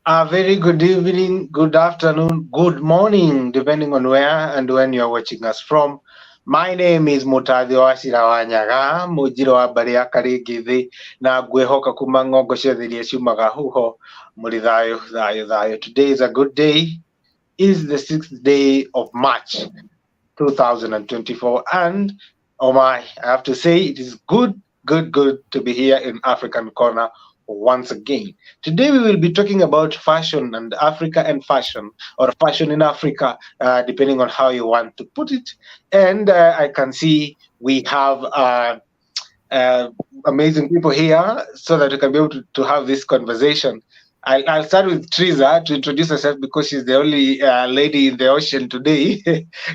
A very good evening, good afternoon, good morning, depending on where and when you're watching us from. My name is Mutathi Wasira Wanyaga, Mujiro wa Baria Karigithi, na ngwĩhoka kuma ng'ongo ciothe iria ciumaga huho mũrĩ thayũ thayũ thayũ. Today is a good day. Is the 6th day of March 2024, and oh my, I have to say it is good to be here in African Corner once again. Today we will be talking about fashion and Africa and fashion, or fashion in Africa, depending on how you want to put it. And I can see we have uh, amazing people here so that we can be able to have this conversation. I'll start with Triza to introduce herself because she's the only lady in the ocean today.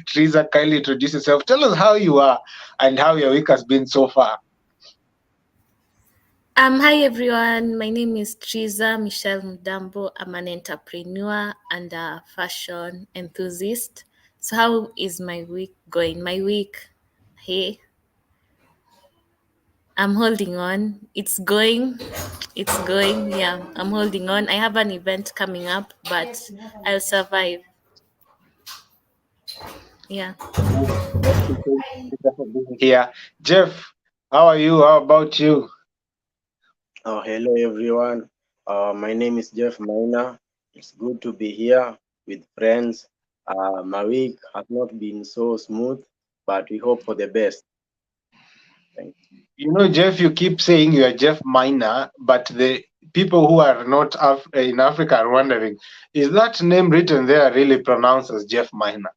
Triza, kindly introduce yourself. Tell us how you are and how your week has been so far. Hi everyone, my name is Triza Michelle Mudambo. I'm an entrepreneur and a fashion enthusiast. So how is my week going? Hey, I'm holding on. It's going. Yeah, I'm holding on. I have an event coming up, but I'll survive. Yeah. Thank you so much, Triza, for being here. Jeff, how are you? How about you? Hello everyone. My name is Jeff Maina. It's good to be here with friends. My week has not been so smooth, but we hope for the best. Thank You know, Jeff, you keep saying you are Jeff Minor, but the people who are not in Africa are wondering, is that name written there really pronounced as Jeff Minor?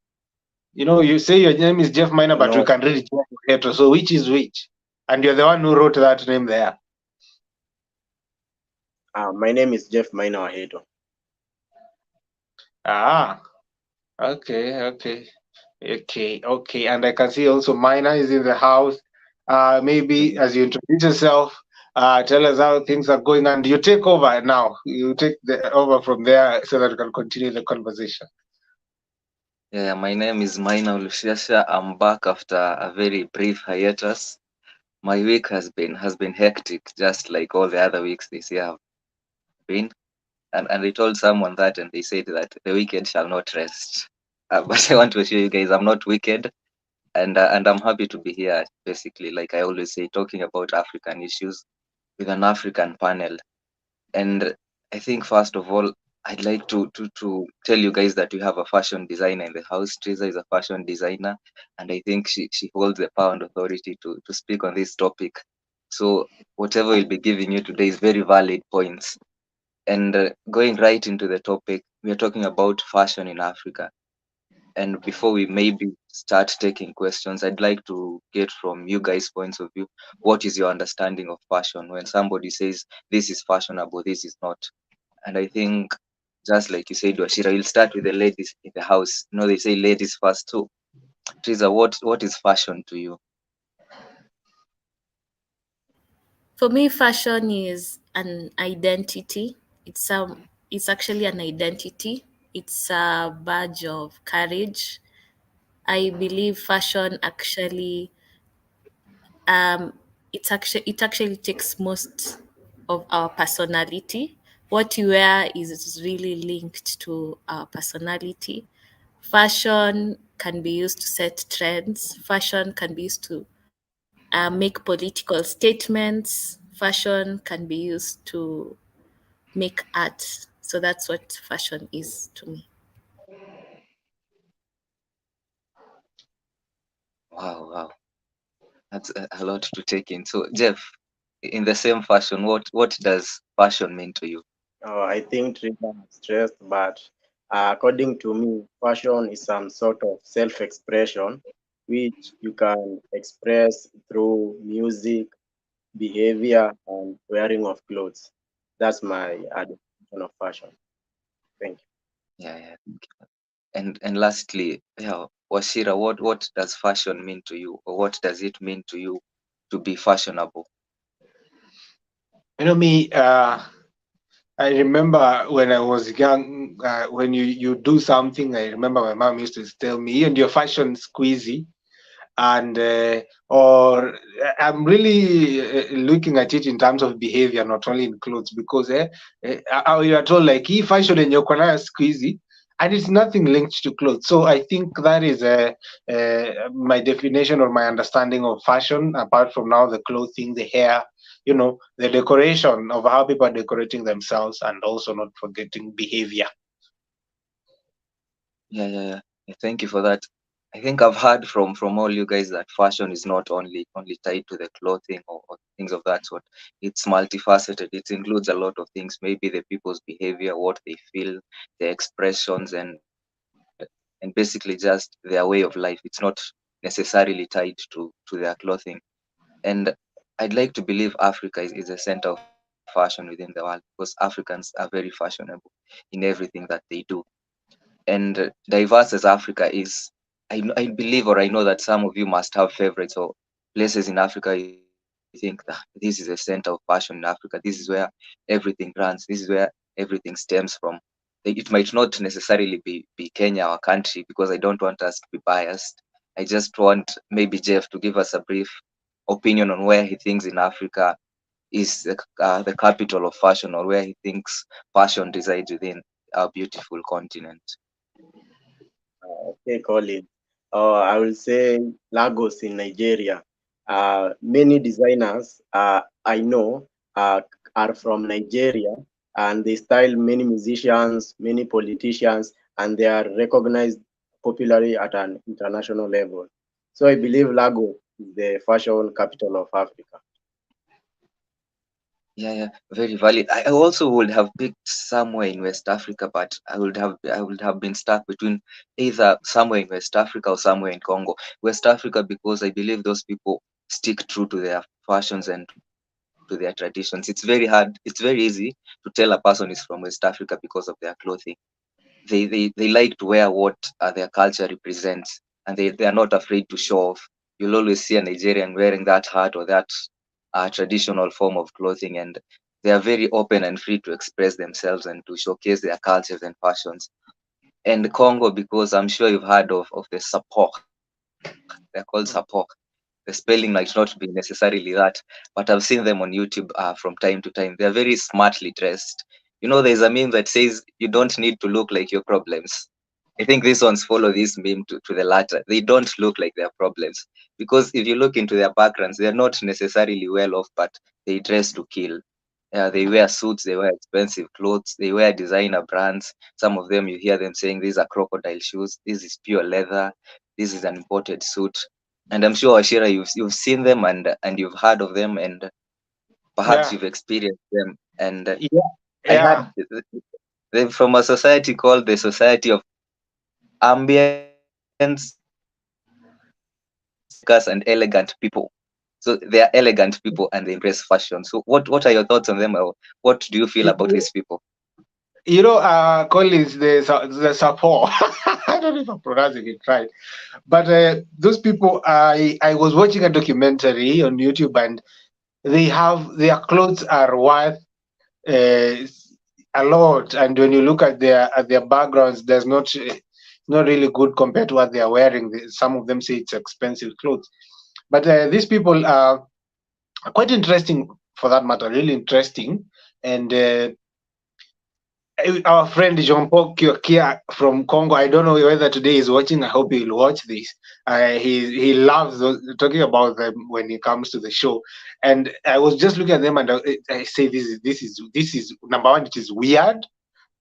You know, you say your name is Jeff Minor, you. but we No, can read it Jeff Heto. So which is which? And you're the one who wrote that name there. my name is Jeff Maina Waheto. Ah, okay. And I can see also Minor is in the house. Maybe as you introduce yourself, tell us how things are going, and you take over now. You take over from there so that we can continue the conversation. Yeah, my name is Maina Olushasha. I'm back after a very brief hiatus. My week has been hectic, just like all the other weeks this year have been. And I told someone that, and they said that the wicked shall not rest. But I want to assure you guys, I'm not wicked, and I'm happy to be here. Basically, like I always say, talking about African issues with an African panel. And I think first of all, I'd like to tell you guys that we have a fashion designer in the house. Teresa is a fashion designer, and I think she holds the power and authority to speak on this topic. So whatever we'll be giving you today is very valid points. And going right into the topic, we are talking about fashion in Africa. And before we maybe start taking questions, I'd like to get from you guys' points of view. What is your understanding of fashion? When somebody says this is fashionable, this is not. And I think, just like you said, Washira, we'll start with the ladies in the house. You know, they say ladies first too. Teresa, what is fashion to you? For me, fashion is an identity. It's actually an identity. It's a badge of courage. I believe fashion actually it actually takes most of our personality. What you wear is really linked to our personality. Fashion can be used to set trends. Fashion can be used to make political statements. Fashion can be used to make art. So that's what fashion is to me. Wow. That's a lot to take in. So, Jeff, in the same fashion, what does fashion mean to you? I think Trina is stressed, but according to me, fashion is some sort of self-expression which you can express through music, behavior, and wearing of clothes. That's my definition of fashion. Thank you. Yeah. And lastly, yeah, Washira, what does fashion mean to you, or what does it mean to you to be fashionable? You know me. I remember when I was young, when you do something. I remember my mom used to tell me, "And your fashion squeezy," and or I'm really looking at it in terms of behavior, not only in clothes, because you are told like hii fashion yenye uko nayo siku hizi, and it's nothing linked to clothes. So I think that is my definition or my understanding of fashion. Apart from now the clothing, the hair, the decoration of how people are decorating themselves, and also not forgetting behavior. Yeah. Thank you for that. I think I've heard from all you guys that fashion is not only tied to the clothing or things of that sort. It's multifaceted. It includes a lot of things. Maybe the people's behavior, what they feel, their expressions, and basically just their way of life. It's not necessarily tied to their clothing. And I'd like to believe Africa is a center of fashion within the world, because Africans are very fashionable in everything that they do. And diverse as Africa is, I believe, or I know that some of you must have favorites or places in Africa you think that this is a center of fashion in Africa. This is where everything runs. This is where everything stems from. It might not necessarily be Kenya, our country, because I don't want us to be biased. I just want maybe Jeff to give us a brief opinion on where he thinks in Africa is the capital of fashion, or where he thinks fashion resides within our beautiful continent. Okay, Colin. I will say Lagos in Nigeria. Many designers I know are from Nigeria, and they style many musicians, many politicians, and they are recognized popularly at an international level. So I believe Lagos is the fashion capital of Africa. Yeah, very valid. I also would have picked somewhere in West Africa, but I would have been stuck between either somewhere in West Africa or somewhere in Congo. West Africa, because I believe those people stick true to their fashions and to their traditions. It's very easy to tell a person is from West Africa because of their clothing. They like to wear what their culture represents, and they are not afraid to show off. You'll always see a Nigerian wearing that hat or that traditional form of clothing, and they are very open and free to express themselves and to showcase their cultures and fashions. And Congo, because I'm sure you've heard of the sapok. They're called sapok. The spelling might not be necessarily that, but I've seen them on YouTube from time to time. They're very smartly dressed. There's a meme that says you don't need to look like your problems. I think these ones follow this meme to the latter. They don't look like their problems, because if you look into their backgrounds, they're not necessarily well off, but they dress to kill. They wear suits, they wear expensive clothes, they wear designer brands. Some of them, you hear them saying these are crocodile shoes, this is pure leather, this is an imported suit. And I'm sure, Ashira, you've seen them, and you've heard of them, and perhaps Yeah, you've experienced them. And yeah, I yeah. heard they're from a society called the Society of Ambience, Focus, and Elegant People. So they are elegant people and they embrace fashion. So what are your thoughts on them, or what do you feel about these people? Collins, the support. I don't know if I'm pronouncing it right, but those people. I was watching a documentary on YouTube, and they have their clothes are worth uh, a lot. And when you look at their backgrounds, there's not really good compared to what they are wearing. Some of them say it's expensive clothes, but these people are quite interesting for that matter. Really interesting, and. Our friend Jean Paul Kiokia from Congo. I don't know whether today he's watching. I hope he'll watch this. He loves talking about them when it comes to the show. And I was just looking at them, and I say this is number one. It is weird,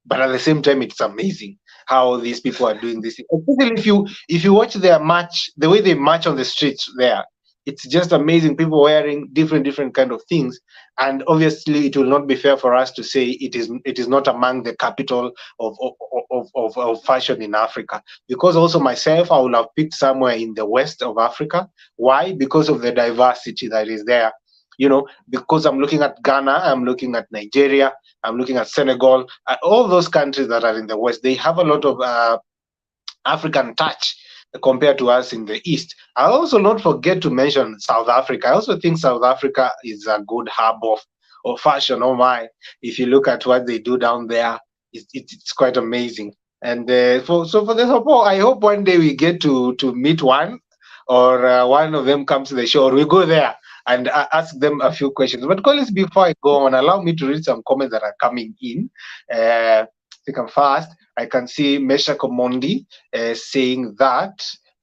but at the same time it's amazing how these people are doing this, especially if you watch their match, the way they march on the streets there. It's just amazing, people wearing different kind of things. And obviously it will not be fair for us to say it is not among the capital of fashion in Africa, because also myself, I would have picked somewhere in the west of Africa. Why? Because of the diversity that is there. Because I'm looking at Ghana, I'm looking at Nigeria, I'm looking at Senegal, all those countries that are in the West, they have a lot of African touch compared to us in the East. I also not forget to mention South Africa. I also think South Africa is a good hub of fashion. Oh my! If you look at what they do down there, it's quite amazing. And for the support, I hope one day we get to meet one, or one of them comes to the show, or we go there. and ask them a few questions. But Collins, before I go on, allow me to read some comments that are coming in. I think I'm fast. I can see Mesha Komondi saying that.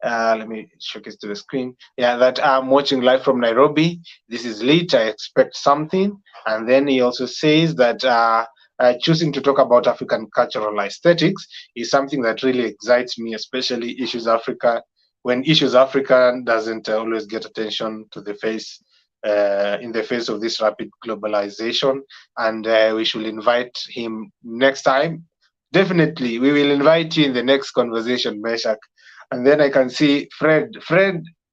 Let me showcase to the screen. Yeah, that I'm watching live from Nairobi. This is lit. I expect something. And then he also says that choosing to talk about African cultural aesthetics is something that really excites me, especially Issues Africa. When Issues Africa doesn't always get attention to the face in the face of this rapid globalization, and we should invite him next time. Definitely, we will invite you in the next conversation, Meshak. And then I can see Fred,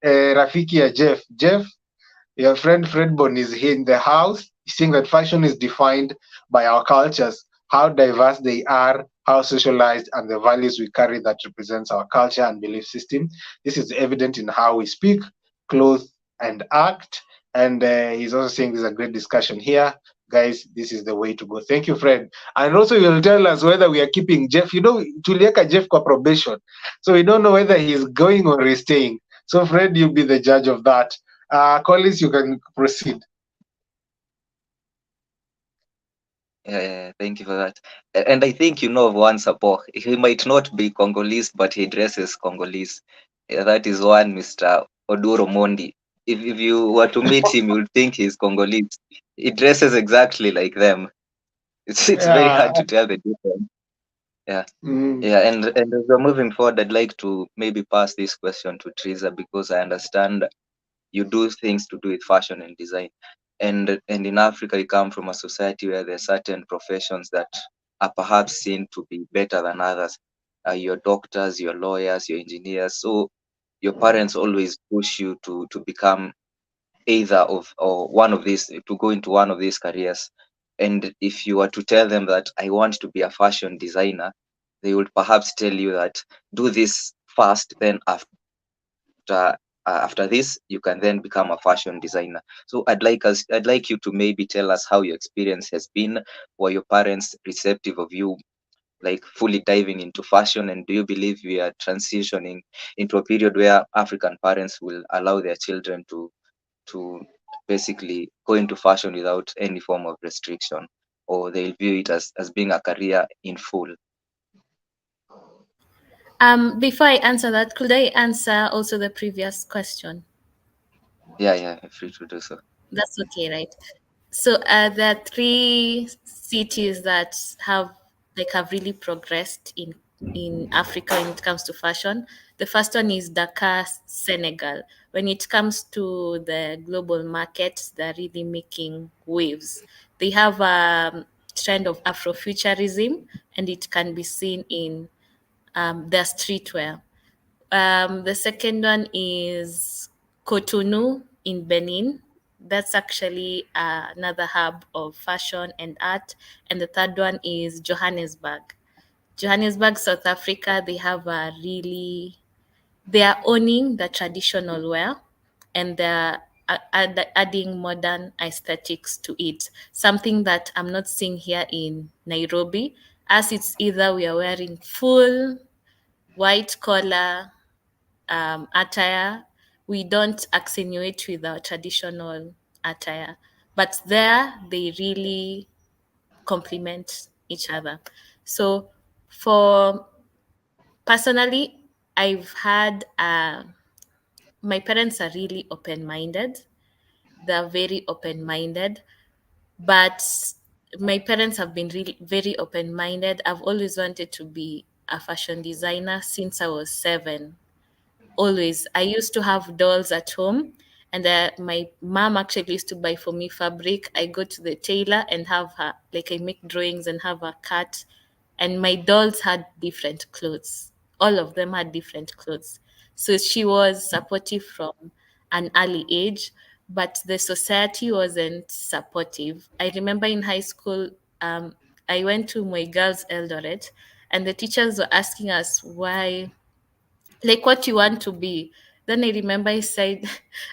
Rafiki ya Jeff, your friend Fredbon is here in the house. He's saying that fashion is defined by our cultures, how diverse they are, how socialized, and the values we carry that represents our culture and belief system. This is evident in how we speak, clothe, and act. And he's also saying there's a great discussion here. Guys, this is the way to go. Thank you, Fred. And also, you'll tell us whether we are keeping Jeff. You know, tulieka Jeff kwa probation. So we don't know whether he's going or he's staying. So, Fred, you'll be the judge of that. Collins, you can proceed. Yeah, thank you for that. And I think you know of one support. He might not be Congolese, but he dresses Congolese. Yeah, that is one Mr. Oduro Mondi. If you were to meet him, you'll think he's Congolese. He dresses exactly like them. It's very Yeah. hard to tell the difference. Yeah. Mm. Yeah, and as we're moving forward, I'd like to maybe pass this question to Teresa because I understand you do things to do with fashion and design. And in Africa, you come from a society where there are certain professions that are perhaps seen to be better than others. Your doctors, your lawyers, your engineers. So your parents always push you to become either of or one of these, to go into one of these careers. And if you were to tell them that I want to be a fashion designer, they would perhaps tell you that do this first, then after this you can then become a fashion designer. So I'd like you to maybe tell us how your experience has been. Were your parents receptive of you like fully diving into fashion, and do you believe we are transitioning into a period where African parents will allow their children to basically go into fashion without any form of restriction, or they'll view it as being a career in full? Before I answer that, could I answer also the previous question? Yeah, free to do so. That's okay, right? So there are three cities that have really progressed in Africa when it comes to fashion. The first one is Dakar, Senegal. When it comes to the global market, they're really making waves. They have a trend of Afrofuturism, and it can be seen in their streetwear. The second one is Cotonou in Benin. That's actually another hub of fashion and art. And the third one is Johannesburg. Johannesburg, South Africa, they are owning the traditional wear, and they're adding modern aesthetics to it. Something that I'm not seeing here in Nairobi, as it's either we are wearing full white collar attire. We don't accentuate with our traditional attire, but there they really complement each other. So, for personally, I've had my parents are really open minded. They're very open minded, but my parents have been really very open minded. I've always wanted to be a fashion designer since I was 7. Always. I used to have dolls at home, and my mom actually used to buy for me fabric. I go to the tailor and have her, like, I make drawings and have her cut. And my dolls had different clothes. All of them had different clothes. So she was supportive from an early age, but the society wasn't supportive. I remember in high school, I went to my girls' Eldoret, and the teachers were asking us why, like, what you want to be. Then I remember I said,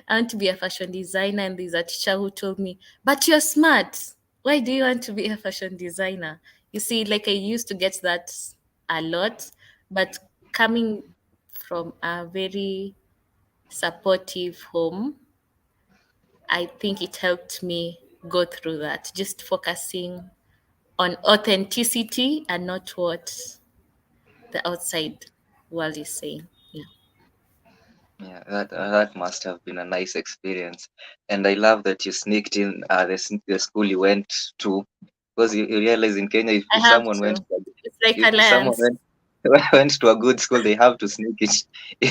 I want to be a fashion designer. And there's a teacher who told me, but you're smart. Why do you want to be a fashion designer? You see, like, I used to get that a lot, but coming from a very supportive home, I think it helped me go through that, just focusing on authenticity and not what the outside world is saying. Yeah. Yeah, that must have been a nice experience, and I love that you sneaked in the school you went to, because you realize in Kenya, I if have someone went to. It's like if someone alliance. went went to a good school, they have to sneak it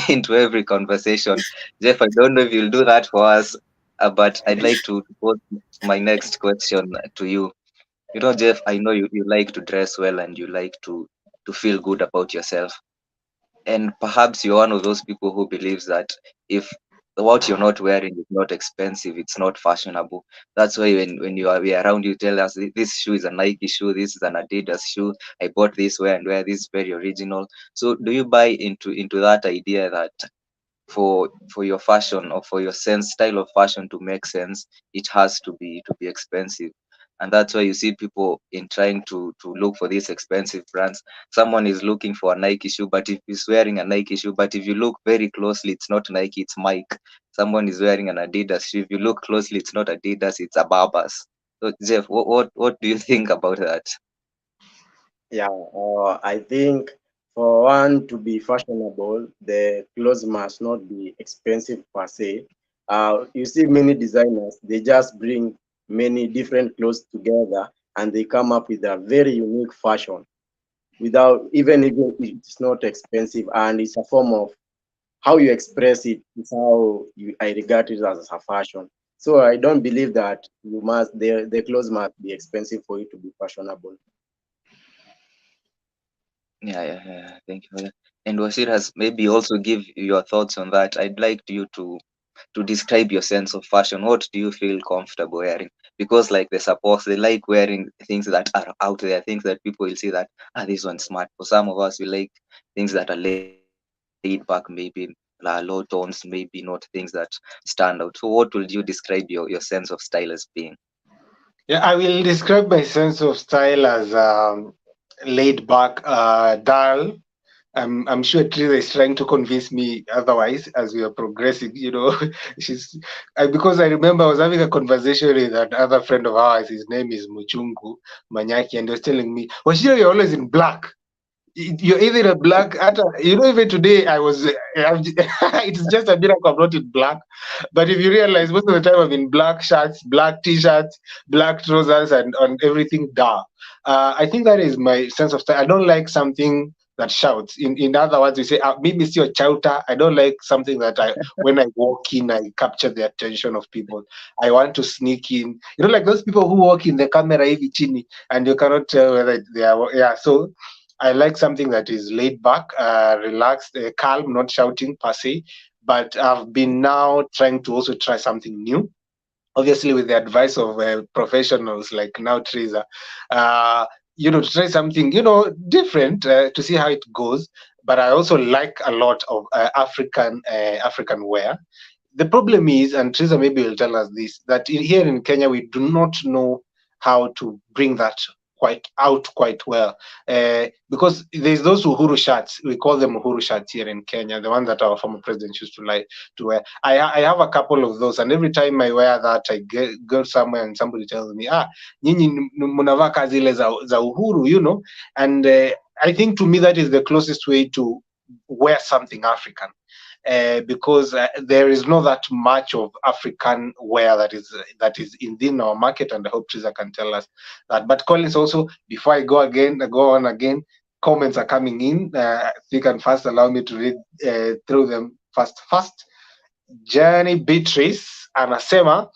into every conversation. Jeff, I don't know if you'll do that for us, but I'd like to pose my next question to you. You know, Jeff, I know you like to dress well and you like to feel good about yourself. And perhaps you're one of those people who believes that if what you're not wearing is not expensive, it's not fashionable. That's why when you are we are around, you tell us, this shoe is a Nike shoe, this is an Adidas shoe, I bought this wear and wear, this is very original. So do you buy into that idea that for your fashion or for your style of fashion to make sense, it has to be expensive? And that's why you see people in trying to look for these expensive brands. Someone is looking for a Nike shoe, but if he's wearing a Nike shoe, but if you look very closely, it's not Nike, it's Mike. Someone is wearing an Adidas shoe, if you look closely, it's not Adidas, it's a Barbas. So Jeff, what do you think about that? Yeah, I think for one to be fashionable, the clothes must not be expensive per se. You see many designers, they just bring many different clothes together and they come up with a very unique fashion without even if it's not expensive, and it's a form of how you express it is how I regard it as a fashion. So I don't believe that the clothes must be expensive for it to be fashionable. Yeah. Thank you for that. And Wasir has maybe also give your thoughts on that. I'd like you to describe your sense of fashion. What do you feel comfortable wearing? Because like the support, they like wearing things that are out there, things that people will see that this one's smart. For some of us, we like things that are laid back, maybe low tones, maybe not things that stand out. So what would you describe your sense of style as being? Yeah, I will describe my sense of style as laid back, dull. I'm sure Teresa is trying to convince me otherwise as we are progressing. She's because I remember I was having a conversation with another friend of ours. His name is Muchungu Manyaki, and he was telling me, "Well, you're always in black. You're either a black, even today I was, it's just a miracle I'm not in black. But if you realize, most of the time I'm in black shirts, black t-shirts, black trousers, and on everything dark. I think that is my sense of style. I don't like something that shouts. In other words, we say, maybe it's your chowta. I don't like something that when I walk in, I capture the attention of people. I want to sneak in. Like those people who walk in the camera hivi chini, and you cannot tell whether they are, yeah. So I like something that is laid back, relaxed, calm, not shouting per se. But I've been now trying to also try something new, obviously with the advice of professionals like now Teresa, to try something, different, to see how it goes. But I also like a lot of African wear. The problem is, and Teresa maybe will tell us this, that here in Kenya we do not know how to bring that quite well, because there's those Uhuru shirts. We call them Uhuru shirts here in Kenya, the ones that our former president used to like to wear. I have a couple of those, and every time I wear that, I go somewhere and somebody tells me, nyinyi mnavaa zile za Uhuru, and I think to me that is the closest way to wear something African, because there is not that much of African wear that is in our market, and I hope Teresa can tell us that. But Collins, also before I go on again, comments are coming in. If you can first allow me to read through them fast. Jenny Beatrice anasema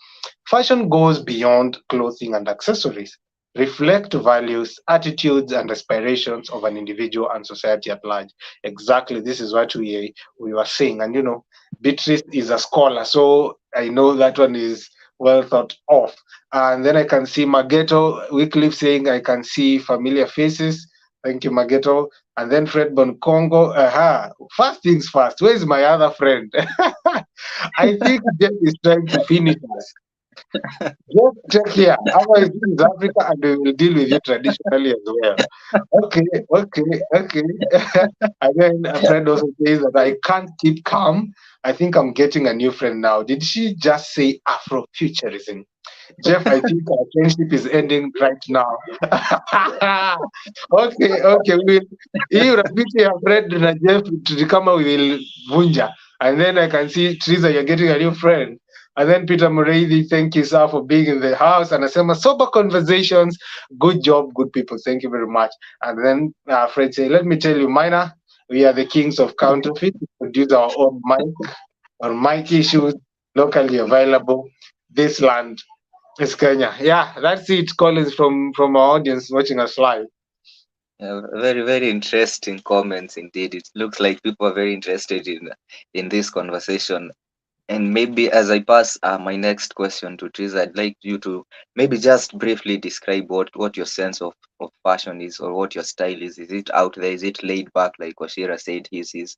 fashion goes beyond clothing and accessories, reflect values, attitudes, and aspirations of an individual and society at large. Exactly, this is what we were saying. And Beatrice is a scholar, so I know that one is well thought of. And then I can see Mageto Wycliffe saying, I can see familiar faces. Thank you, Mageto. And then Fred Bonkongo. First things first, where's my other friend? I think Jeff is trying to finish us. Just check here. Otherwise, this is Africa, and we will deal with you traditionally as well. Okay, okay. And then a friend also says that I can't keep calm. I think I'm getting a new friend now. Did she just say Afrofuturism? Jeff, I think our friendship is ending right now. Okay, we will. Hii urafiki ya Fred na Jeff kama we will vunja. And then I can see Teresa, you're getting a new friend. And then Peter Mureithi, thank you, sir, for being in the house. And Anasema, sober conversations. Good job, good people. Thank you very much. And then Fred say, let me tell you, Minor, we are the kings of counterfeit. We produce our own mic or mic issues, locally available. This land is Kenya. Yeah, that's it. Collins from our audience watching us live. Very, very interesting comments indeed. It looks like people are very interested in this conversation. And maybe as I pass my next question to Triza, I'd like you to maybe just briefly describe what your sense of fashion is, or what your style is. Is it out there? Is it laid back like Washira said his is?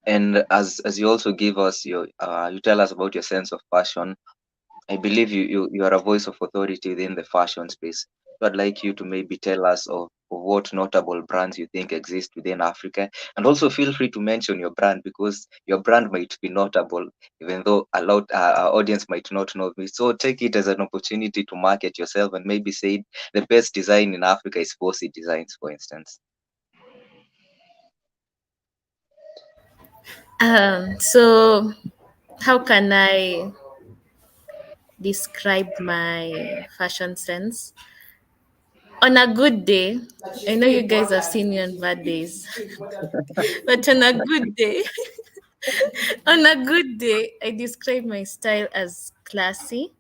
And as you also give us your you tell us about your sense of fashion, I believe you are a voice of authority within the fashion space. So I'd like you to maybe tell us of what notable brands you think exist within Africa. And also feel free to mention your brand, because your brand might be notable, even though a lot our audience might not know me. So take it as an opportunity to market yourself and maybe say the best design in Africa is Bossy Designs, for instance. So how can I describe my fashion sense? On a good day, I know you guys have seen me on bad days, but on a good day, on a good day, I describe my style as classy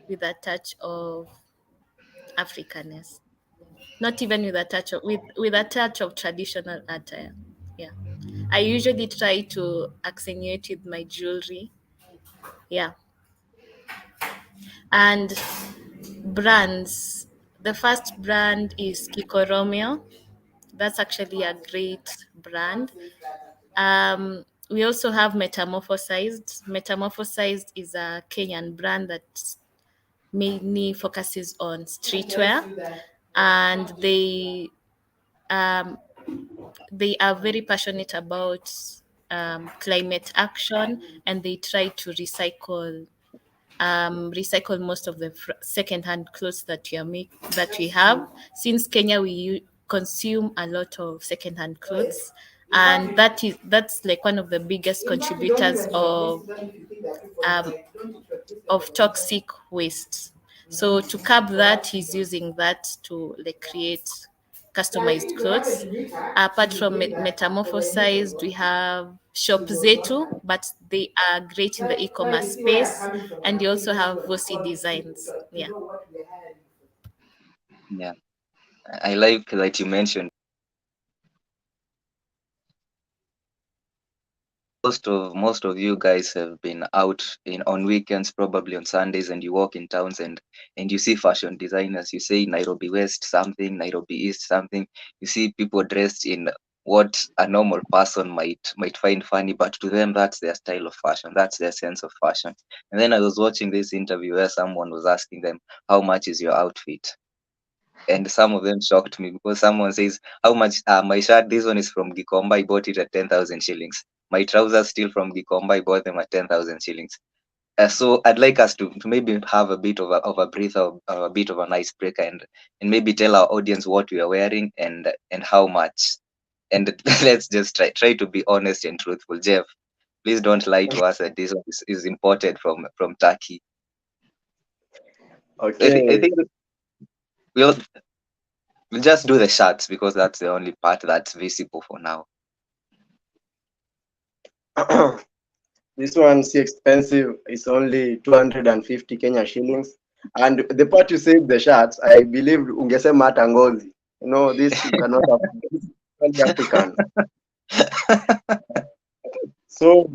with a touch of Africanness. Not even with a touch of with a touch of traditional attire. Yeah. I usually try to accentuate with my jewelry. Yeah. And brands. The first brand is Kiko Romeo. That's actually a great brand. We also have Metamorphosized. Metamorphosized is a Kenyan brand that mainly focuses on streetwear, and um, they are very passionate about climate action, and they try to recycle most of the second-hand clothes that we have. Since Kenya, we consume a lot of second-hand clothes, and that's like one of the biggest contributors um, of toxic waste. So to curb that, he's using that to like create customized clothes. Apart from Metamorphosized, we have Shop Zetu, but they are great in the e-commerce space, and they also have Vosi Designs. Yeah. Yeah. I like that you mentioned most of you guys have been out in on weekends, probably on Sundays, and you walk in towns and you see fashion designers. You say Nairobi West something, Nairobi East something. You see people dressed in what a normal person might find funny, but to them that's their style of fashion, that's their sense of fashion. And then I was watching this interview where someone was asking them, how much is your outfit? And some of them shocked me, because someone says, how much my shirt, this one is from Gikomba, I bought it at 10,000 shillings. My trousers still from Gikomba, I bought them at 10,000 shillings. So I'd like us to maybe have a bit of a breath, of a bit of an icebreaker, and maybe tell our audience what we are wearing and how much. And let's just try to be honest and truthful. Jeff, please don't lie to us that this one is imported from Turkey. I Okay. think we'll we'll just do the shirts, because that's the only part that's visible for now. This one's expensive. It's only 250 Kenya shillings. And the part you said the shirts, I believe ungesema hata ngozi. You know, this you cannot afford. This is only African. So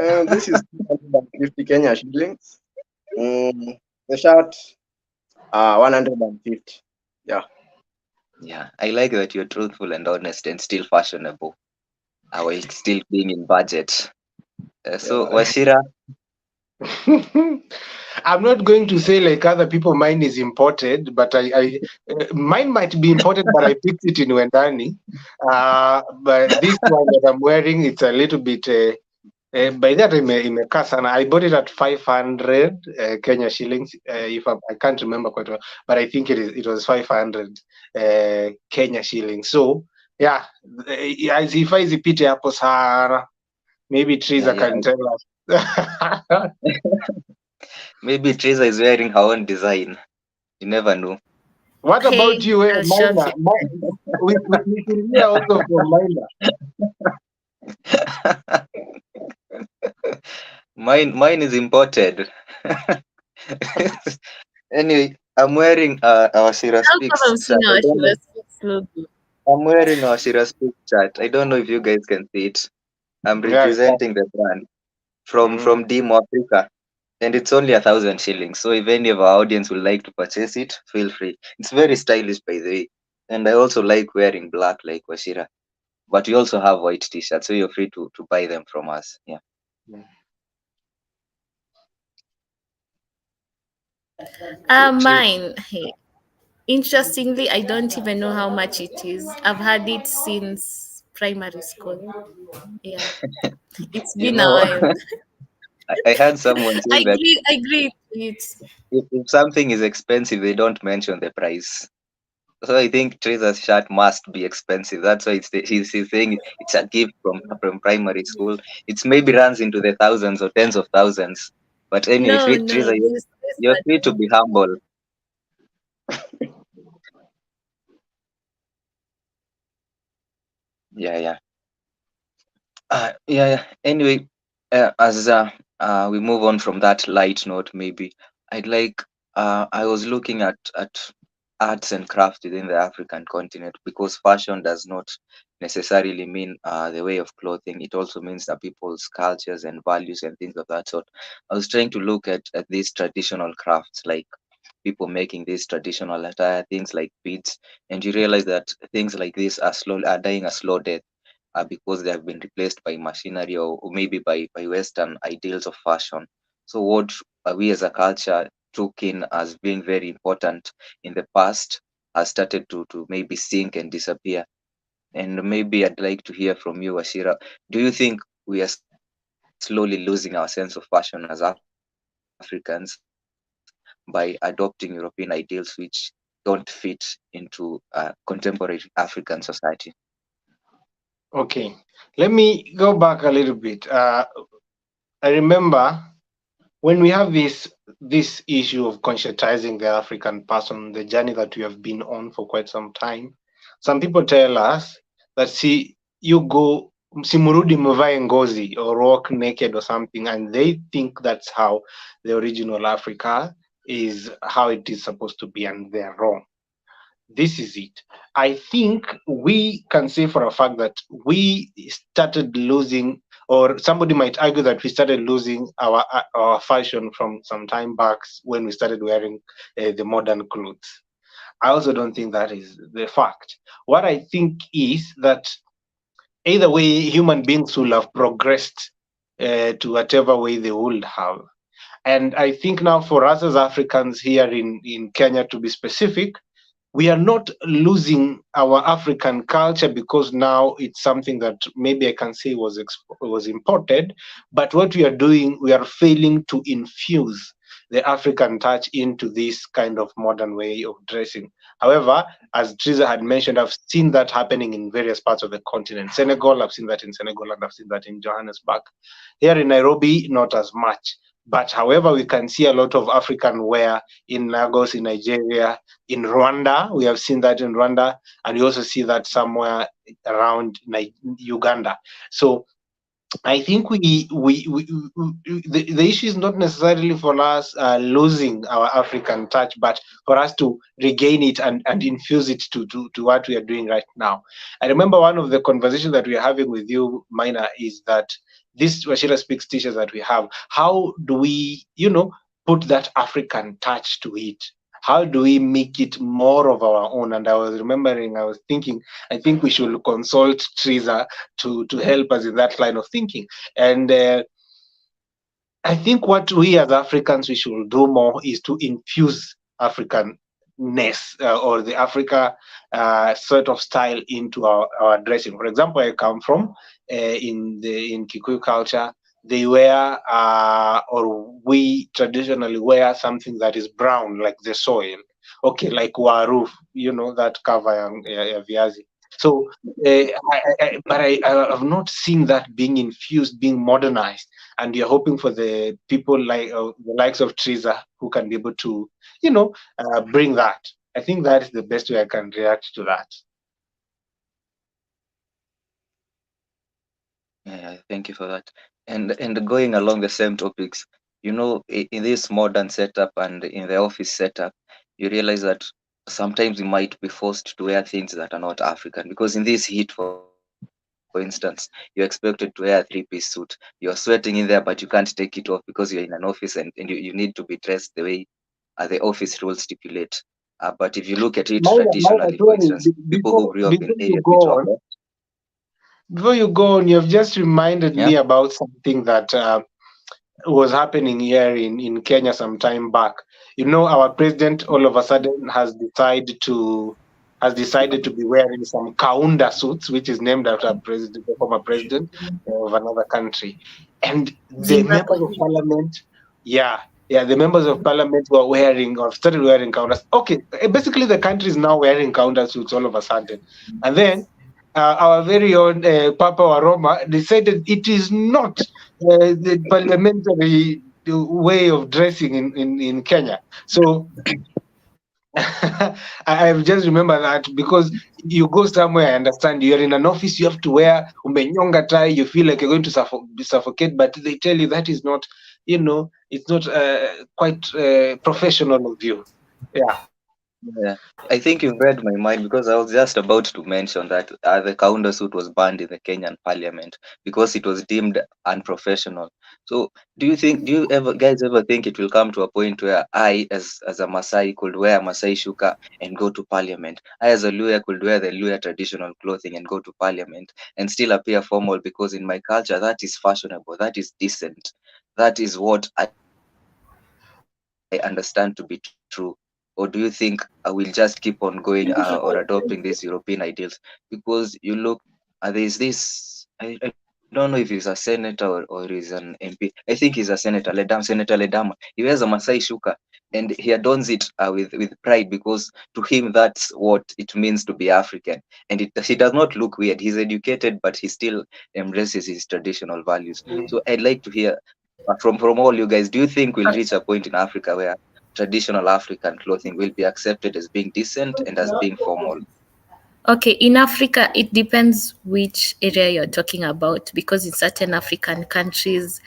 this is 250 Kenya shillings. The shirt, 150. Yeah. Yeah, I like that you're truthful and honest and still fashionable, while still being in budget. So Yeah. Washira, I'm not going to say like other people mine is imported, but mine might be imported, but I picked it in Wendani. But this one that I'm wearing, it's a little bit. By that imekaa sana. I bought it at 500 Kenya shillings. If I can't remember quite well, but I think it was 500 Kenya shillings. So yeah, azifai zipite hapo sana. Maybe Teresa Yeah, can tell us. maybe Teresa is wearing her own design. You never know. What about Hey, you, I'll shop Maina? it. We can hear also from Maina. Mine is imported. Anyway, I'm wearing our Shira How come Speaks I'm shirt. seeing our Sheila Speaks logo? I'm wearing our Shira Speaks shirt. I don't know if you guys can see it. I'm Yeah, yeah. representing the brand from Mm. Demo Africa, and it's only 1,000 shillings. So if any of our audience would like to purchase it, feel free. It's very stylish, by the way, and I also like wearing black like Washira. But we also have white t-shirts, so you're free to buy them from us. Yeah. Mine. Hey, interestingly, I don't even know how much it is. I've had it since primary school. Yeah, it's You been a know, while. I heard someone say that I agree with it. if something is expensive, they don't mention the price. So I think Teresa's shirt must be expensive. That's why he's saying it's a gift from primary school. It's maybe runs into the thousands or tens of thousands. But anyway, No, Teresa, no, this you're one. free to be humble. Yeah, yeah. Yeah. Anyway, as we move on from that light note, maybe I'd like. I was looking at arts and crafts within the African continent because fashion does not necessarily mean the way of clothing. It also means that people's cultures and values and things of that sort. I was trying to look at these traditional crafts, like people making these traditional attire, things like beads, and you realize that things like this are dying a slow death because they have been replaced by machinery or maybe by Western ideals of fashion. So what we as a culture took in as being very important in the past has started to maybe sink and disappear. And maybe I'd like to hear from you, Ashira. Do you think we are slowly losing our sense of fashion as Africans by adopting European ideals which don't fit into contemporary African society? Okay. Let me go back a little bit. I remember when we have this issue of conscientizing the African person, the journey that we have been on for quite some time. Some people tell us that see you go simurudi muvae ngozi or walk naked or something, and they think that's how the original Africa is how it is supposed to be, and they're wrong. This is it. I think we can say for a fact that we started losing, or somebody might argue that we started losing our fashion from some time back when we started wearing the modern clothes. I also don't think that is the fact. What I think is that either way, human beings will have progressed to whatever way they would have. And I think now for us as Africans here in Kenya, to be specific, we are not losing our African culture because now it's something that maybe I can say was imported. But what we are doing, we are failing to infuse the African touch into this kind of modern way of dressing. However, as Teresa had mentioned, I've seen that happening in various parts of the continent. Senegal, I've seen that in Senegal, and I've seen that in Johannesburg. Here in Nairobi, not as much. But however, we can see a lot of African wear in Lagos, in Nigeria, in Rwanda. We have seen that in Rwanda, and we also see that somewhere around Uganda. So I think the issue is not necessarily for us losing our African touch, but for us to regain it and infuse it to what we are doing right now. I remember one of the conversations that we are having with you, Mina, is that this Washira Speaks t-shirts that we have, how do we, put that African touch to it? How do we make it more of our own? And I was thinking, I think we should consult Teresa to help us in that line of thinking. And I think what we as Africans we should do more is to infuse Africanness or the Africa sort of style into our dressing. For example, I come from in Kikuyu culture, they wear or we traditionally wear something that is brown like the soil. Okay, like waru, that cover ya viazi. So, I have not seen that being infused, being modernized, and you're hoping for the people like the likes of Triza who can be able to, bring that. I think that is the best way I can react to that. Yeah, thank you for that. And going along the same topics, in this modern setup and in the office setup, you realize that sometimes you might be forced to wear things that are not African. Because in this heat, for instance, you're expected to wear a three-piece suit. You're sweating in there, but you can't take it off because you're in an office and you need to be dressed the way the office rules stipulate. But if you look at it traditionally, Minor, for sorry, instance, people who grew up in before you areas go which were on, hot, you've just reminded yeah, me about something that was happening here in Kenya some time back. Our president all of a sudden has decided to be wearing some kaunda suits, which is named after the former president of another country, and the Zimbabwe. members of parliament, yeah, yeah, the members of parliament were wearing or started wearing kaunda. Okay, basically the country is now wearing kaunda suits all of a sudden, and then our very own Papa wa Roma decided it is not the parliamentary way of dressing in Kenya. So I just remember that because you go somewhere, I understand you're in an office, you have to wear umenyonga tie, you feel like you're going to suffocate, but they tell you that is not, it's not quite professional of you. Yeah. yeah. I think you've read my mind because I was just about to mention that the counter suit was banned in the Kenyan parliament because it was deemed unprofessional. So, do you ever guys ever think it will come to a point where I, as a Masai, could wear Masai shuka and go to parliament? I, as a Luya, could wear the Luya traditional clothing and go to parliament and still appear formal because in my culture that is fashionable, that is decent, that is what I understand to be true. Or do you think we'll just keep on going or adopting these European ideals? Because you look, there's this, I don't know if he's a senator or he's an MP. I think he's a senator, Senator Ledama. He wears a Masai shuka and he adorns it with pride because to him that's what it means to be African. And he does not look weird. He's educated, but he still embraces his traditional values. So I'd like to hear from all you guys, do you think we'll reach a point in Africa where traditional African clothing will be accepted as being decent and as being formal? Okay, in Africa, it depends which area you're talking about because in certain African countries,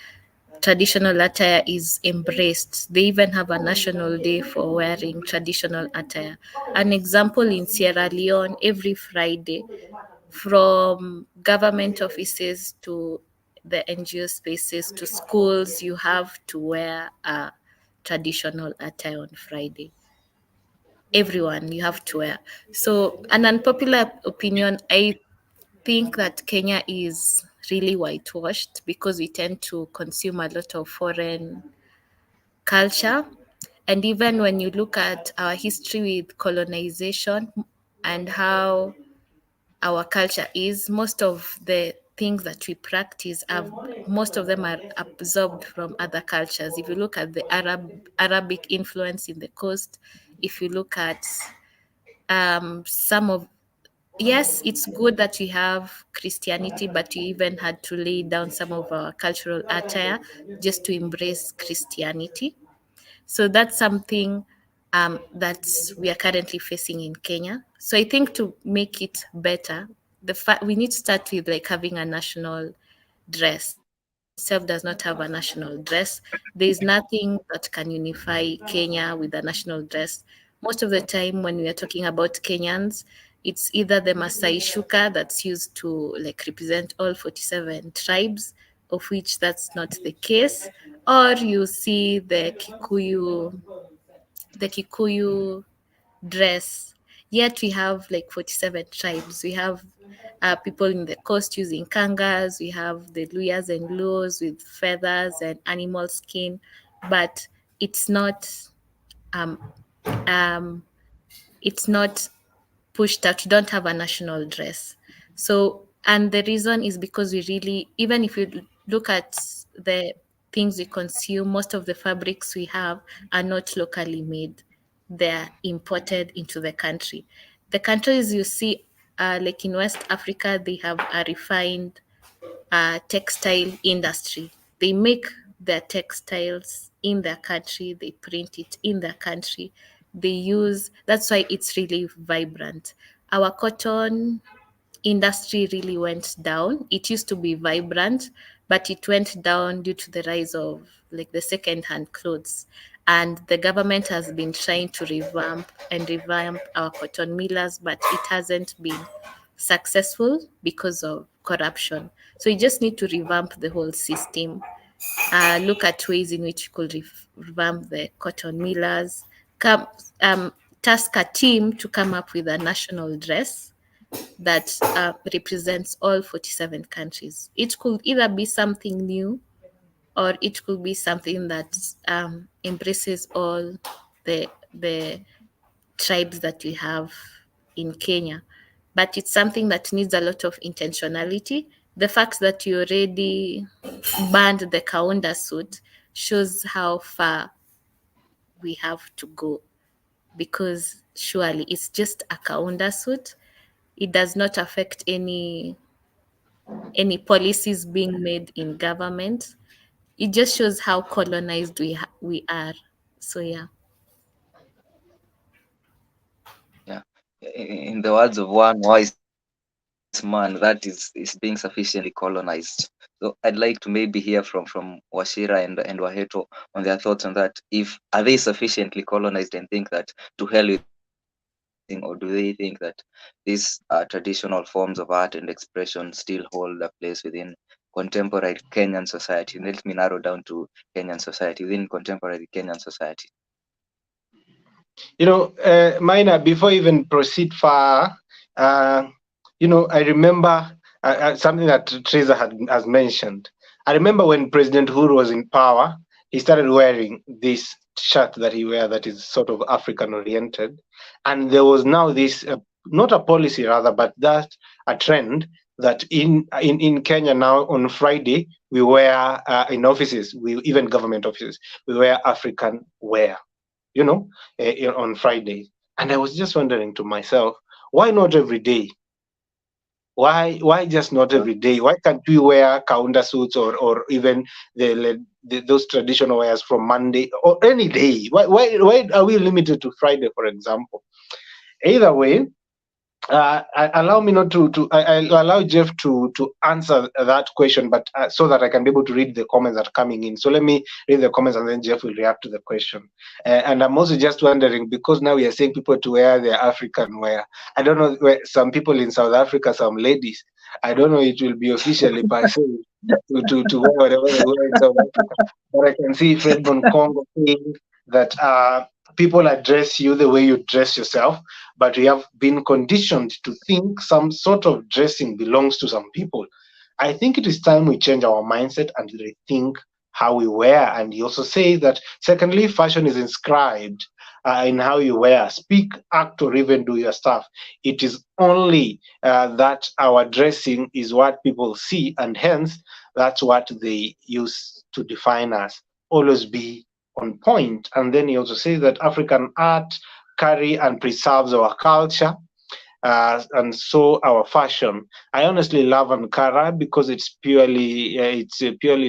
traditional attire is embraced. They even have a national day for wearing traditional attire. An example in Sierra Leone, every Friday, from government offices to the NGO spaces to schools, you have to wear a traditional attire on Friday. Everyone, you have to wear. So, an unpopular opinion, I think that Kenya is really whitewashed because we tend to consume a lot of foreign culture. And even when you look at our history with colonization and how our culture is, most of the things that we practice have most of them are absorbed from other cultures. If you look at the Arabic influence in the coast, if you look at some of yes, it's good that we have Christianity, but we even had to lay down some of our cultural attire just to embrace Christianity. So that's something that we are currently facing in Kenya. So I think to make it better, we need to start with like having a national dress. Kenya itself does not have a national dress. There is nothing that can unify Kenya with a national dress. Most of the time, when we are talking about Kenyans, it's either the Masai Shuka that's used to like represent all 47 tribes, of which that's not the case, or you see the Kikuyu dress. Yet we have like 47 tribes. We have people in the coast using kangas. We have the Luyas and Luos with feathers and animal skin, but it's not um, um, it's not pushed out. We don't have a national dress. So, and the reason is because we really, even if you look at the things we consume, most of the fabrics we have are not locally made. They're imported into the country. The countries you see, like in West Africa, they have a refined textile industry. They make their textiles in their country, they print it in their country. They use, that's why it's really vibrant. Our cotton industry really went down. It used to be vibrant, but it went down due to the rise of like the second-hand clothes. And the government has been trying to revamp our cotton millers, but it hasn't been successful because of corruption. So you just need to revamp the whole system. Look at ways in which you could revamp the cotton millers. Come, task a team to come up with a national dress that represents all 47 countries. It could either be something new or it could be something that embraces all the tribes that we have in Kenya. But it's something that needs a lot of intentionality. The fact that you already banned the Kaunda suit shows how far we have to go, because surely it's just a Kaunda suit. It does not affect any policies being made in government. It just shows how colonized we are. So yeah. Yeah. In the words of one wise man, that is being sufficiently colonized. So I'd like to maybe hear from Washira and Waheto on their thoughts on that. If are they sufficiently colonized and think that to hell with everything, or do they think that these traditional forms of art and expression still hold a place within contemporary Kenyan society? And let me narrow down to Kenyan society, within contemporary Kenyan society. Minor, before even proceed far, uh, I remember something that Teresa has mentioned. I remember when President Uhuru was in power, he started wearing this shirt that he wear that is sort of African oriented, and there was now this not a policy rather, but that a trend that in Kenya now on Friday we wear in offices, we even government offices, we wear African wear, you know, on Friday. And I was just wondering to myself, why not every day? Why just not every day? Why can't we wear kaunda suits or even those traditional wears from Monday or any day? Why are we limited to Friday, for example? Either way, allow me not I'll allow Jeff to answer that question, but so that I can be able to read the comments that are coming in. So let me read the comments and then Jeff will react to the question. And I'm also just wondering, because now we are saying people to wear their African wear. I don't know, some people in South Africa, some ladies, I don't know it will be officially per se to wear whatever they wear in South Africa. But I can see Fred Congo saying that people address you the way you dress yourself, but we have been conditioned to think some sort of dressing belongs to some people. I think it is time we change our mindset and rethink how we wear. And he also says that, secondly, fashion is inscribed in how you wear, speak, act, or even do your stuff. It is only that our dressing is what people see, and hence that's what they use to define us. Always be on point. And then he also says that African art carry and preserves our culture, and so our fashion. I honestly love Ankara because it's purely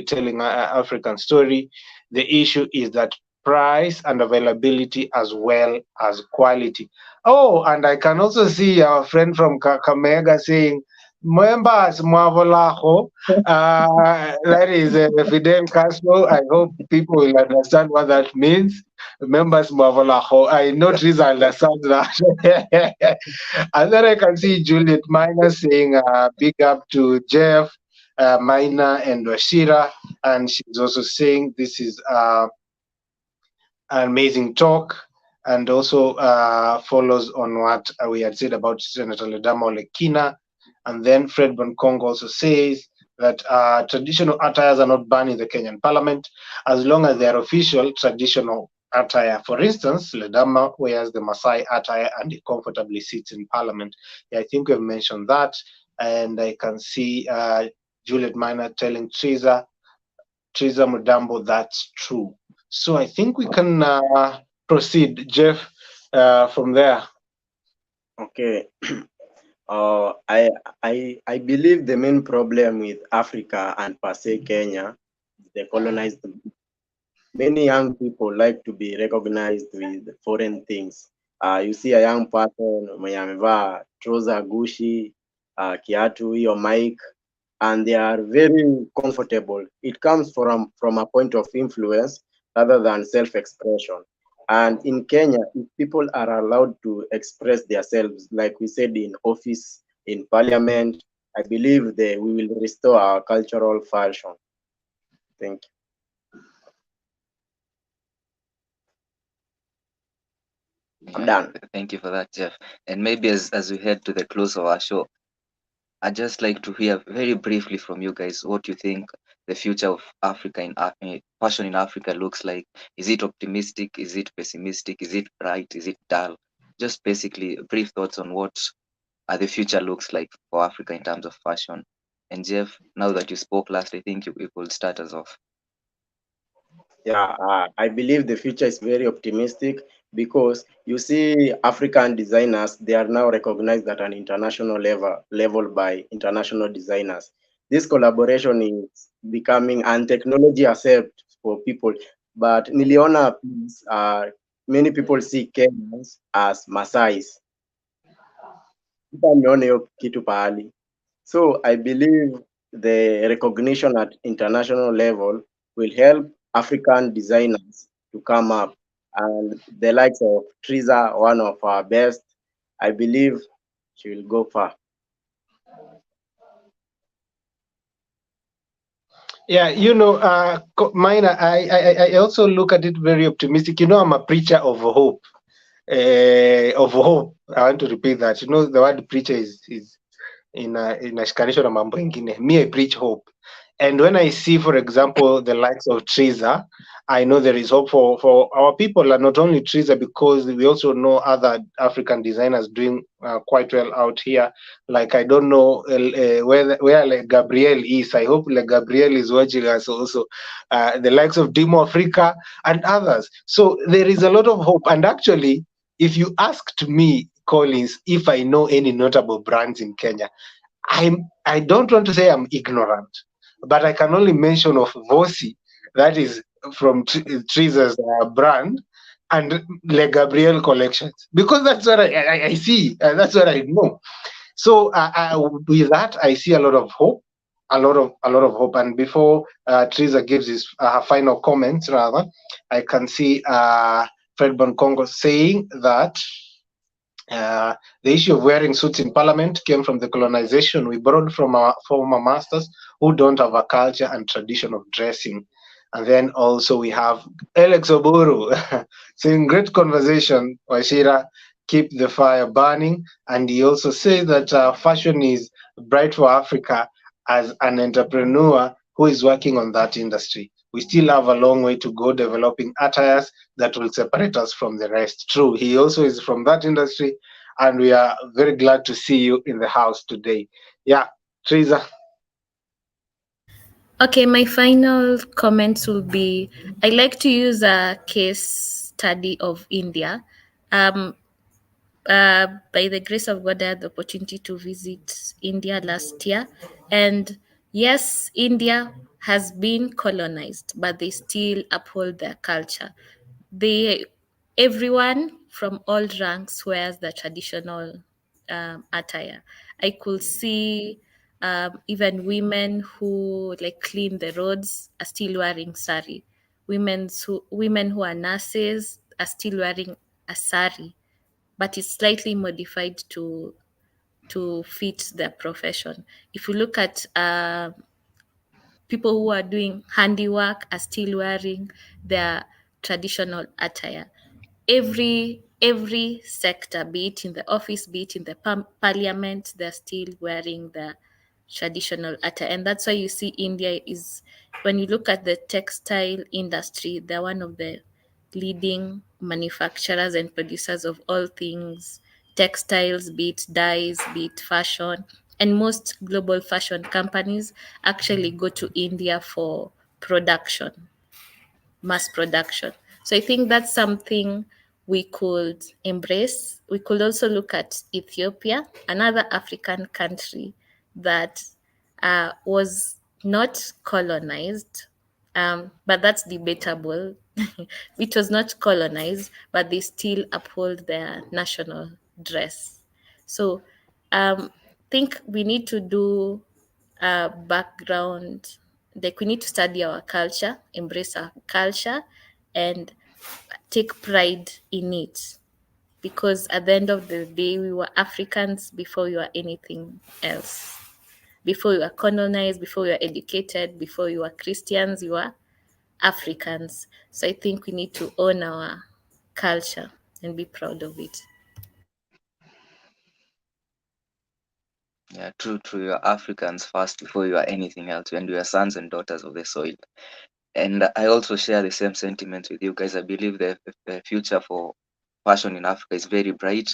telling an African story. The issue is that price and availability as well as quality. Oh, and I can also see our friend from Kakamega saying, members Mwavolaho, that is Fidel Castro. I hope people will understand what that means. Members Mwavolaho. I know Teresa understands that. And then I can see Juliet Miner saying big up to Jeff, Miner, and Washira. And she's also saying this is an amazing talk. and also follows on what we had said about Senator Ledama Olekina. And then Fred Bonkong also says that traditional attires are not banned in the Kenyan parliament as long as they are official traditional attire. For instance, Ledama wears the Maasai attire and he comfortably sits in parliament. Yeah, I think we've mentioned that. And I can see Juliet Minor telling Triza Mudambo that's true. So I think we can proceed, Jeff, from there. Okay. I believe the main problem with Africa and per se Kenya is the colonized. Many young people like to be recognized with foreign things. You see a young person mwenye amevaa trouser Gucci, kiatu hiyo mic, and they are very comfortable. It comes from a point of influence rather than self-expression. And in Kenya, if people are allowed to express themselves, like we said in office, in parliament, I believe we will restore our cultural fashion. Thank you. I'm done. Thank you for that, Jeff. And maybe as we head to the close of our show, I'd just like to hear very briefly from you guys what you think the future of Africa fashion in Africa looks like. Is it optimistic? Is it pessimistic? Is it bright? Is it dull? Just basically brief thoughts on what the future looks like for Africa in terms of fashion. And Jeff, now that you spoke last, I think you could start us off. Yeah, I believe the future is very optimistic because you see African designers, they are now recognized at an international level by international designers. This collaboration is becoming and technology accept for people. But niliona many people see Kenyans as Masais. Nimeona hiyo kitu pahali. So I believe the recognition at international level will help African designers to come up. And the likes of Triza, one of our best, I believe she will go far. Yeah, mine. I also look at it very optimistic. I'm a preacher of hope. Of hope. I want to repeat that. The word preacher is inashikanisha na mambo ingine. Me, I preach hope. And when I see, for example, the likes of Triza, I know there is hope for our people, and not only Triza, because we also know other African designers doing quite well out here. Like, I don't know where Le Gabriel is. I hope Le Gabriel is watching us also. The likes of Dimo Africa and others. So there is a lot of hope. And actually, if you asked me, Collins, if I know any notable brands in Kenya, I don't want to say I'm ignorant, but I can only mention of Vosi, that is from Triza's brand, and Le Gabriel collections, because that's what I see. That's what I know. So with that, I see a lot of hope, a lot of hope. And before Triza gives her final comments, rather, I can see Fred Bonkongo saying that. The issue of wearing suits in parliament came from the colonization we borrowed from our former masters who don't have a culture and tradition of dressing. And then also we have Alex Oburu saying, great conversation, Washira, keep the fire burning. And he also says that fashion is bright for Africa as an entrepreneur who is working on that industry. We still have a long way to go developing attires that will separate us from the rest. True, he also is from that industry, and we are very glad to see you in the house today. Yeah, Triza. Okay, my final comments will be I like to use a case study of India. By the grace of God, I had the opportunity to visit India last year. And yes, India has been colonized, but they still uphold their culture. Everyone from all ranks wears the traditional attire. I could see even women who clean the roads are still wearing sari. Women who are nurses are still wearing a sari, but it's slightly modified to fit their profession. If you look at people who are doing handiwork are still wearing their traditional attire. every sector, be it in the office, be it in the parliament, they're still wearing the traditional attire. And that's why you see India is, when you look at the textile industry, they're one of the leading manufacturers and producers of all things textiles, be it dyes, be it fashion. And most global fashion companies actually go to India for production, mass production. So I think that's something we could embrace. We could also look at Ethiopia, another African country that was not colonized, but that's debatable. It was not colonized, but they still uphold their national dress. So think we need to do background, like we need to study our culture, embrace our culture, and take pride in it, because at the end of the day we were Africans before we were anything else. Before we were colonized, before we were educated, before we were Christians, we were Africans. So I think we need to own our culture and be proud of it. Yeah, true, true. You're Africans first before you are anything else, and you are sons and daughters of the soil. And I also share the same sentiments with you guys. I believe the future for fashion in Africa is very bright.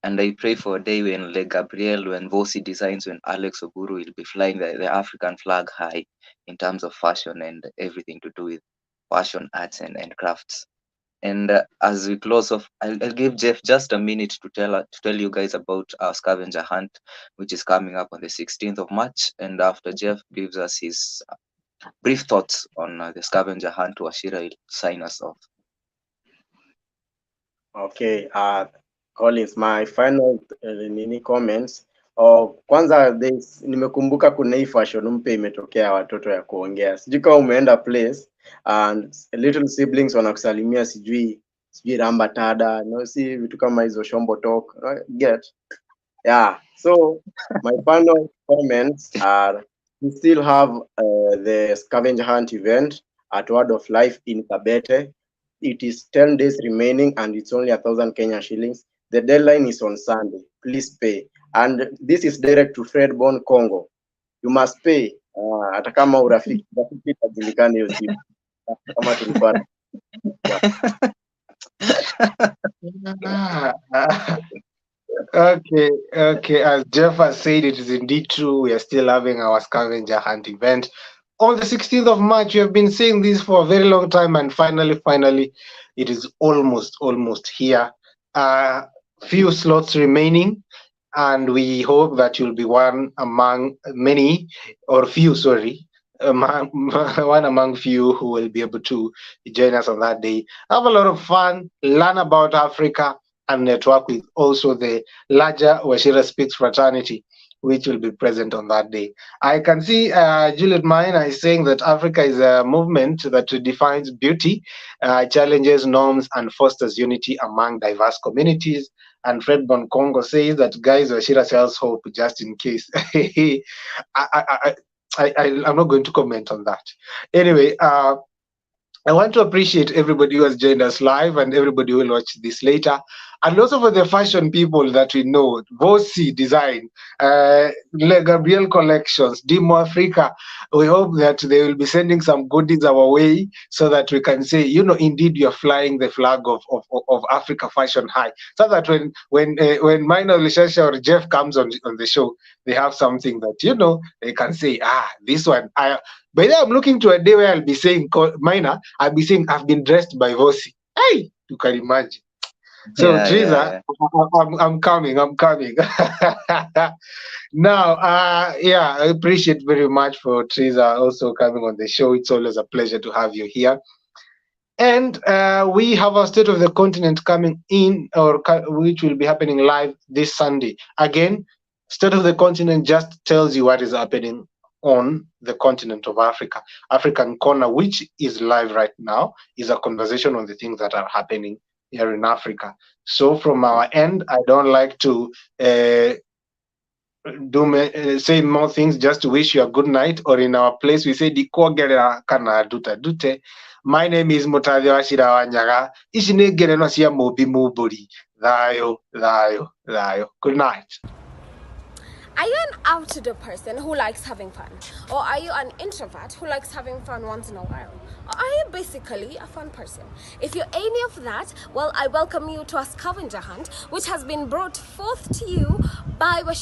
And I pray for a day when Le Gabriel, when Vosi Designs, when Alex Oburu will be flying the African flag high in terms of fashion and everything to do with fashion, arts, and crafts. And as we close off, I'll give Jeff just a minute to tell you guys about our scavenger hunt, which is coming up on the 16th of March. And after Jeff gives us his brief thoughts on the scavenger hunt, Washira will sign us off. Okay, Collins, my final nini comments. Kwanza nimekumbuka kuna hii fashion mpya imetokea watoto ya kuongea. Sijui kama umeenda place and little siblings wanakusalimia sijui ramba tada, no, si vitu kama hizo shombo talk, get. Yeah, so my final comments are we still have the scavenger hunt event at Word of Life in Kabete. It is 10 days remaining and it's only 1,000 Kenya shillings. The deadline is on Sunday. Please pay. And this is direct to Fred Bon Congo. You must pay. Hata kama urafiki itajulikana hiyo siku. Kama tulikuwa Okay. As Jeff has said, it is indeed true. We are still having our scavenger hunt event on the 16th of March. We have been saying this for a very long time, and finally, it is almost here. Few slots remaining, and we hope that you'll be one among many, or few, sorry, one among few who will be able to join us on that day. Have a lot of fun, learn about Africa, and network with also the larger Washira Speaks fraternity, which will be present on that day. I can see Juliet Maina is saying that Africa is a movement that defines beauty, challenges norms, and fosters unity among diverse communities. And Fred Bonkongo says that guys, Washira sells hope just in case. I'm not going to comment on that. Anyway, I want to appreciate everybody who has joined us live and everybody who will watch this later. And also for the fashion people that we know, Vosi Design, Le Gabriel Collections, Demo Africa. We hope that they will be sending some goodies our way so that we can say, indeed you're flying the flag of Africa fashion high. So that when Minor Lishasha or Jeff comes on the show, they have something that, they can say, this one, by then I'm looking to a day where I'll be saying, Minor, I'll be saying, I've been dressed by Vosi. Hey, you can imagine. So, Teresa, I'm coming. Now, I appreciate very much for Teresa also coming on the show. It's always a pleasure to have you here. And we have our State of the Continent coming in, which will be happening live this Sunday. Again, State of the Continent just tells you what is happening on the continent of Africa. African Kona, which is live right now, is a conversation on the things that are happening here in Africa. So from our end, I don't like to say more things just to wish you a good night, or in our place we say dikogerera kana duta dute. My name is Mutathi Wachira Wanyaga. Ici nĩ ngerenwa cia mũmbi mũmbũri. Thayo, thayo, thayo. Good night. Are you an outdoor person who likes having fun? Or are you an introvert who likes having fun once in a while? Or are you basically a fun person? If you're any of that, well, I welcome you to a scavenger hunt, which has been brought forth to you by Washira.